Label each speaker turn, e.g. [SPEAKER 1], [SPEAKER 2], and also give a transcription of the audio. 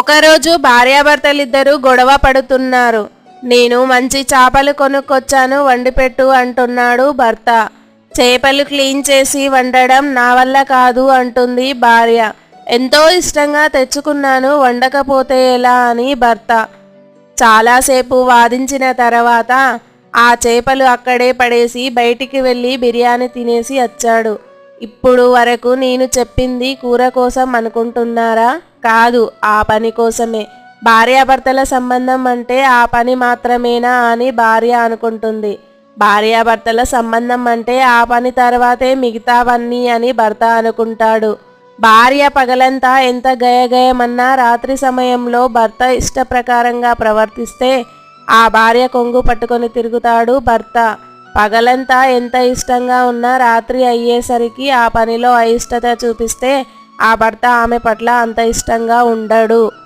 [SPEAKER 1] ఒకరోజు భార్యాభర్తలిద్దరూ గొడవ పడుతున్నారు. నేను మంచి చేపలు కొనుక్కొచ్చాను, వండిపెట్టు అంటున్నాడు భర్త. చేపలు క్లీన్ చేసి వండడం నా వల్ల కాదు అంటుంది భార్య. ఎంతో ఇష్టంగా తెచ్చుకున్నాను, వండకపోతే ఎలా అని భర్త. చాలాసేపు వాదించిన తర్వాత ఆ చేపలు అక్కడే పడేసి బయటికి వెళ్ళి బిర్యానీ తినేసి వచ్చాడు. ఇప్పుడు వరకు నేను చెప్పింది కూర కోసం అనుకుంటున్నారా? కాదు, ఆ పని కోసమే. భార్యాభర్తల సంబంధం అంటే ఆ పని మాత్రమేనా అని భార్య అనుకుంటుంది. భార్యాభర్తల సంబంధం అంటే ఆ పని తర్వాతే మిగతావన్నీ అని భర్త అనుకుంటాడు. భార్య పగలంతా ఎంత గయగయమన్నా రాత్రి సమయంలో భర్త ఇష్టప్రకారంగా ప్రవర్తిస్తే ఆ భార్య కొంగు పట్టుకొని తిరుగుతాడు భర్త. పగలంతా ఎంత ఇష్టంగా ఉన్నా రాత్రి అయ్యేసరికి ఆ పనిలో అయిష్టత చూపిస్తే ఆ భర్త ఆమె పట్ల అంత ఇష్టంగా ఉండడు.